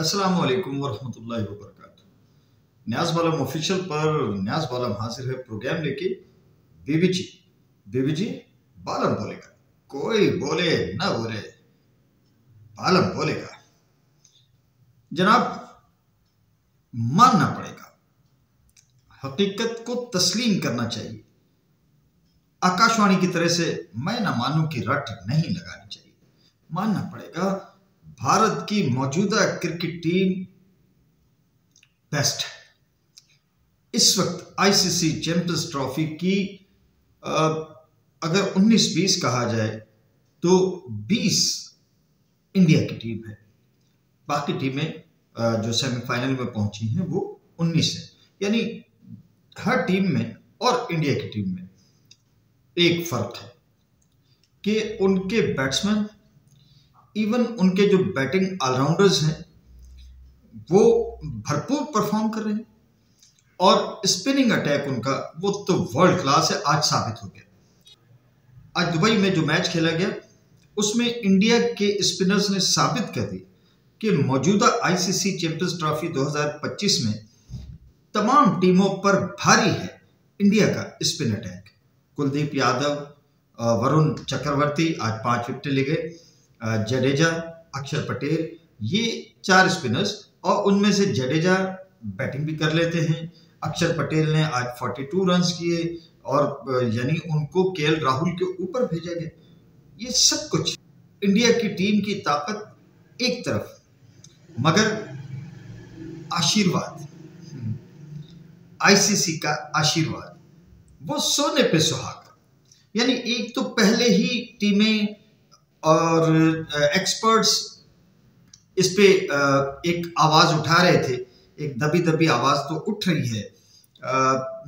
अस्सलाम वालेकुम वरहमतुल्लाहि वबरकातुहू। न्याज बालम ऑफिशियल पर न्याज बालम हाजिर है प्रोग्राम लेके। बीबी जी बालम बोलेगा, कोई बोले ना बोले बालम बोलेगा। जनाब, मानना पड़ेगा, हकीकत को तस्लीम करना चाहिए। आकाशवाणी की तरह से मैं ना मानूं की रट नहीं लगानी चाहिए। मानना पड़ेगा, भारत की मौजूदा क्रिकेट टीम बेस्ट है। इस वक्त आईसीसी चैंपियंस ट्रॉफी की अगर 19-20 कहा जाए तो 20 इंडिया की टीम है। बाकी टीमें जो सेमीफाइनल में पहुंची हैं वो 19 है। यानी हर टीम में और इंडिया की टीम में एक फर्क है कि उनके बैट्समैन, इवन उनके जो बैटिंग ऑलराउंडर्स हैं वो भरपूर परफॉर्म कर रहे हैं और स्पिनिंग अटैक उनका वो तो वर्ल्ड क्लास है। आज साबित हो गया। आज दुबई में जो मैच खेला गया उसमें इंडिया के स्पिनर्स ने साबित कर दी कि मौजूदा आईसीसी चैंपियंस ट्रॉफी 2025 में तमाम टीमों पर भारी है इंडिया का स्पिन अटैक। कुलदीप यादव, वरुण चक्रवर्ती आज 5 विकेट ले गए। जडेजा, अक्षर पटेल, ये 4 स्पिनर्स, और उनमें से जडेजा बैटिंग भी कर लेते हैं। अक्षर पटेल ने आज 42 रन्स किए और यानी उनको केएल राहुल के ऊपर भेजा गया। ये सब कुछ इंडिया की टीम की ताकत एक तरफ, मगर आशीर्वाद, आईसीसी का आशीर्वाद वो सोने पे सुहागा। यानी एक तो पहले ही टीमें और एक्सपर्ट्स इस पे एक आवाज उठा रहे थे। एक दबी दबी आवाज तो उठ रही है।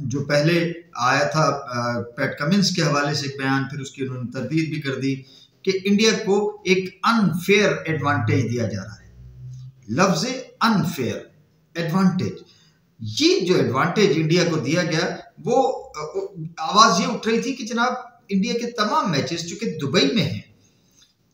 जो पहले आया था पैट कमिंस के हवाले से एक बयान, फिर उसकी उन्होंने तरदीद भी कर दी कि इंडिया को एक अनफेयर एडवांटेज दिया जा रहा है। लफ्ज अनफेयर एडवांटेज, ये जो एडवांटेज इंडिया को दिया गया वो आवाज ये उठ रही थी कि जनाब इंडिया के तमाम मैचेस चूंकि दुबई में हैं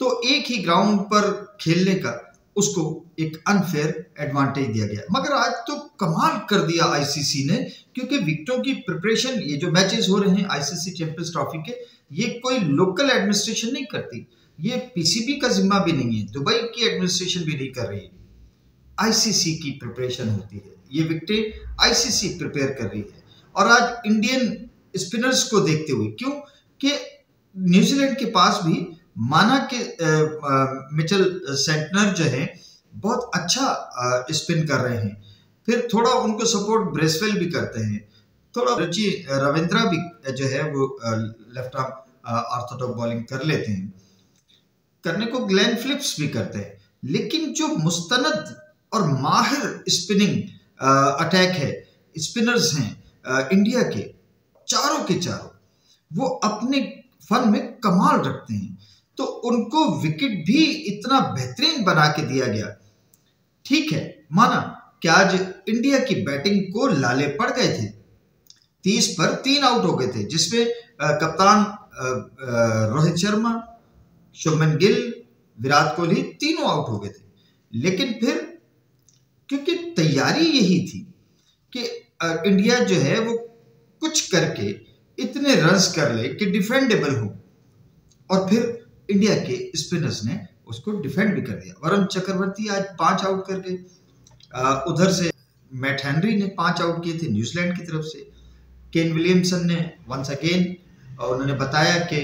तो एक ही ग्राउंड पर खेलने का उसको एक अनफेयर एडवांटेज दिया गया। मगर आज तो कमाल कर दिया आईसीसी ने, क्योंकि विकेटों की प्रिपरेशन, ये जो मैचेस हो रहे हैं आईसीसी चैंपियंस ट्रॉफी के, ये कोई लोकल एडमिनिस्ट्रेशन नहीं करती, ये पीसीबी का जिम्मा भी नहीं है, दुबई की एडमिनिस्ट्रेशन भी नहीं कर रही है। आईसीसी की प्रिपरेशन होती है, ये विकेटें आईसीसी प्रिपेयर कर रही है। और आज इंडियन स्पिनर्स को देखते हुए, क्यों कि न्यूजीलैंड के पास भी माना कि मिचेल सेंटनर जो है बहुत अच्छा स्पिन कर रहे हैं, फिर थोड़ा उनको सपोर्ट ब्रेसवेल भी करते हैं, थोड़ा रुचि रविंद्रा भी जो है वो लेफ्ट आर्म ऑर्थोडॉक्स बॉलिंग कर लेते हैं, करने को ग्लेन फिलिप्स भी करते हैं। लेकिन जो मुस्तनद और माहिर स्पिनिंग अटैक है, स्पिनर्स हैं इंडिया के, चारों के चारों वो अपने फन में कमाल रखते हैं, तो उनको विकेट भी इतना बेहतरीन बना के दिया गया। ठीक है, माना कि आज इंडिया की बैटिंग को लाले पड़ गए थे, 30 पर 3 आउट हो गए थे, जिसमें कप्तान रोहित शर्मा, शुभमन गिल, विराट कोहली तीनों आउट हो गए थे। लेकिन फिर क्योंकि तैयारी यही थी कि इंडिया जो है वो कुछ करके इतने रन्स कर ले कि डिफेंडेबल हो, और फिर इंडिया के स्पिनर्स ने उसको डिफेंड भी कर दिया। वरुण चक्रवर्ती आज 5 आउट कर गए। उधर से मैट हेनरी ने 5 आउट किए थे न्यूजीलैंड की तरफ से। केन विलियमसन ने वंस अगेन उन्होंने बताया कि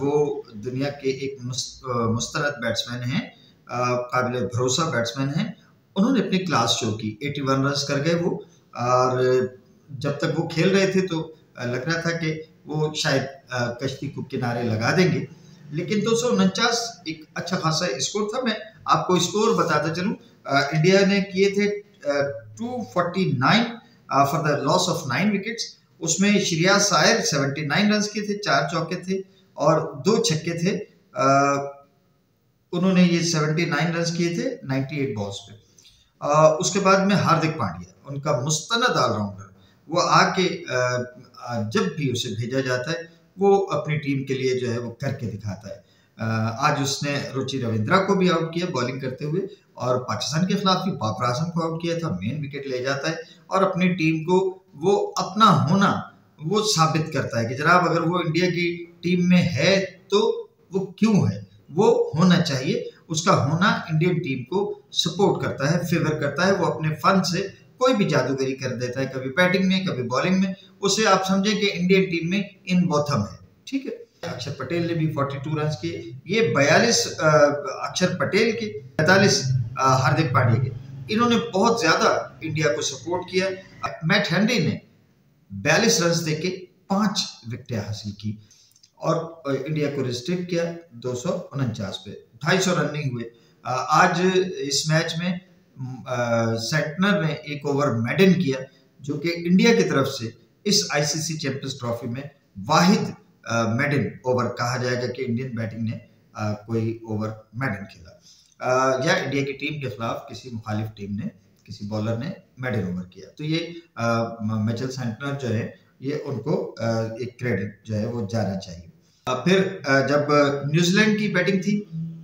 वो दुनिया के एक मुस्तनद बैट्समैन हैं, काबिल भरोसा बैट्समैन हैं। उन्होंने अपनी क्लास शो की, 81 रन्स कर गए वो, और जब तक वो खेल रहे थे तो लग रहा था कि वो शायद कश्ती को किनारे लगा देंगे, लेकिन 249 एक अच्छा खासा स्कोर था। मैं आपको स्कोर बताता चलूं, इंडिया ने किए थे 249 for the loss of 9 wickets. उसमें श्रेयस अय्यर 79 रन्स किए थे, 4 चौके थे और 2 छक्के थे। उन्होंने ये 79 रन्स किए थे 98 बॉल्स पे। उसके बाद में हार्दिक पांड्या, उनका मुस्तनद ऑलराउंडर, वो आके जब भी उसे भेजा जाता है वो अपनी टीम के लिए जो है वो करके दिखाता है। आज उसने रुचि रविंद्रा को भी आउट किया बॉलिंग करते हुए, और पाकिस्तान के खिलाफ भी बाबर आजम को आउट किया था, मेन विकेट ले जाता है और अपनी टीम को वो अपना होना वो साबित करता है कि जनाब अगर वो इंडिया की टीम में है तो वो क्यों है, वो होना चाहिए। उसका होना इंडियन टीम को सपोर्ट करता है, फेवर करता है। वो अपने फन से कोई भी जादूगरी कर देता है, कभी बैटिंग में कभी बॉलिंग में। उसे आप समझे कि इंडियन टीम में इन बोथम है, ठीक है। अक्षर पटेल ने भी 42 रन किए, ये 42 अक्षर पटेल के, 45 हार्दिक पांड्या के। इन्होंने बहुत ज्यादा इंडिया को सपोर्ट किया। मैट हेनरी ने 42 रन देके 5 विकेटें हासिल की और इंडिया को रिस्ट्रिक्ट किया 249 पे, 250 रन नहीं हुए। आज इस मैच में सेंटनर ने एक ओवर मेडन किया जो कि इंडिया की तरफ से इस आईसीसी चैंपियंस ट्रॉफी में वाहिद मेडन ओवर कहा जाएगा कि इंडियन बैटिंग ने कोई ओवर मेडन खेला या इंडिया की टीम के खिलाफ किसी मुखालिफ टीम ने, किसी बॉलर ने मेडन ओवर किया। तो ये मिचेल सेंटनर जो है ये उनको एक क्रेडिट जो है वो जाना चाहिए। फिर जब न्यूजीलैंड की बैटिंग थी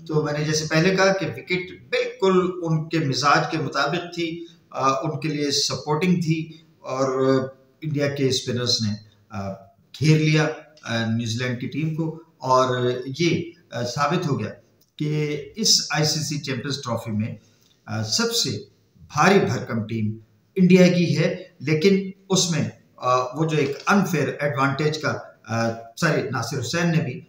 तो मैंने जैसे पहले कहा कि विकेट बिल्कुल उनके मिजाज के मुताबिक थी, उनके लिए सपोर्टिंग थी और इंडिया के स्पिनर्स ने घेर लिया न्यूजीलैंड की टीम को और ये साबित हो गया कि इस आईसीसी चैंपियंस ट्रॉफी में सबसे भारी भरकम टीम इंडिया की है। लेकिन उसमें वो जो एक अनफेयर एडवांटेज का नासिर हुसैन ने भी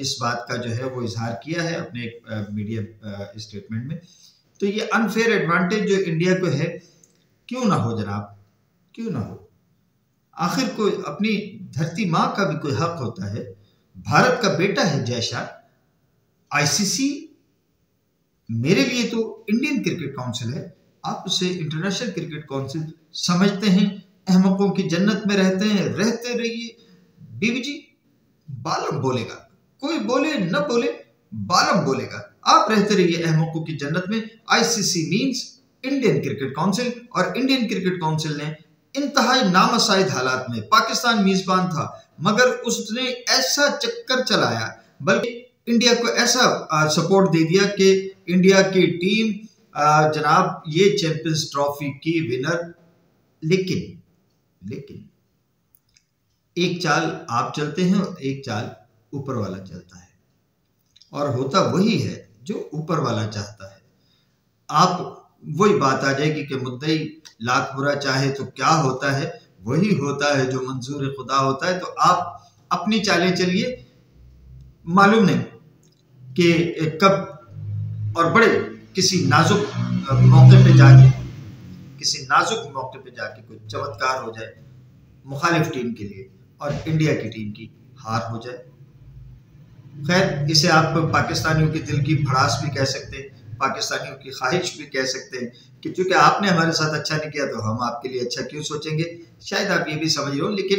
इस बात का जो है वो इजहार किया है अपने एक मीडिया स्टेटमेंट में। तो ये अनफेयर एडवांटेज जो इंडिया को है, क्यों ना हो जनाब, क्यों ना हो। आखिर कोई अपनी धरती माँ का भी कोई हक होता है। भारत का बेटा है जयशाह। आईसीसी मेरे लिए तो इंडियन क्रिकेट काउंसिल है, आप उसे इंटरनेशनल क्रिकेट काउंसिल समझते हैं। अहमकों की जन्नत में रहते हैं, रहते रहिए। बीबी जी बालम बोलेगा, कोई बोले न बोले बालम बोलेगा, आप रहते रहिए अहमकों की जन्नत में। ICC means Indian cricket council और इंडियन क्रिकेट काउंसिल ने इंतहाई नामसाइद हालात में, पाकिस्तान मेजबान था मगर उसने ऐसा चक्कर चलाया, बल्कि इंडिया को ऐसा सपोर्ट दे दिया कि इंडिया की टीम जनाब ये चैंपियंस ट्रॉफी की विनर। लेकिन एक चाल आप चलते हैं और एक चाल ऊपर वाला चलता है और होता वही है जो ऊपर वाला चाहता है। आप वही बात आ जाएगी कि मुद्दई लाख बुरा चाहे तो क्या होता है, वही होता है जो मंजूर खुदा होता है। तो आप अपनी चालें चलिए, मालूम नहीं कि कब और बड़े किसी नाजुक मौके पे जाके कोई चमत्कार हो जाए मुखालिफ टीम के लिए और इंडिया की टीम की हार हो जाए। खैर, इसे आप पाकिस्तानियों के दिल की भड़ास भी कह सकते हैं, पाकिस्तानियों की ख्वाहिश भी कह सकते हैं कि चूंकि आपने हमारे साथ अच्छा नहीं किया तो हम आपके लिए अच्छा क्यों सोचेंगे। शायद आप ये भी समझ रहे हो, लेकिन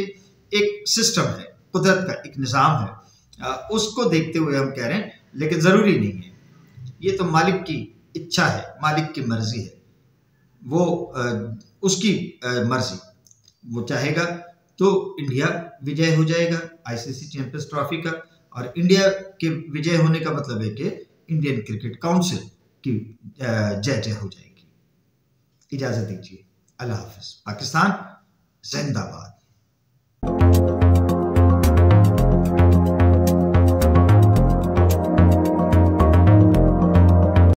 एक सिस्टम है, कुदरत का एक निज़ाम है, उसको देखते हुए हम कह रहे हैं। लेकिन ज़रूरी नहीं है, ये तो मालिक की इच्छा है, मालिक की मर्जी है, वो उसकी मर्जी, वो चाहेगा तो इंडिया विजय हो जाएगा आईसीसी चैंपियंस ट्रॉफी का। और इंडिया के विजय होने का मतलब है कि इंडियन क्रिकेट काउंसिल की जय हो जाएगी। इजाजत दीजिए, अल्लाह हाफिज। पाकिस्तान जिंदाबाद।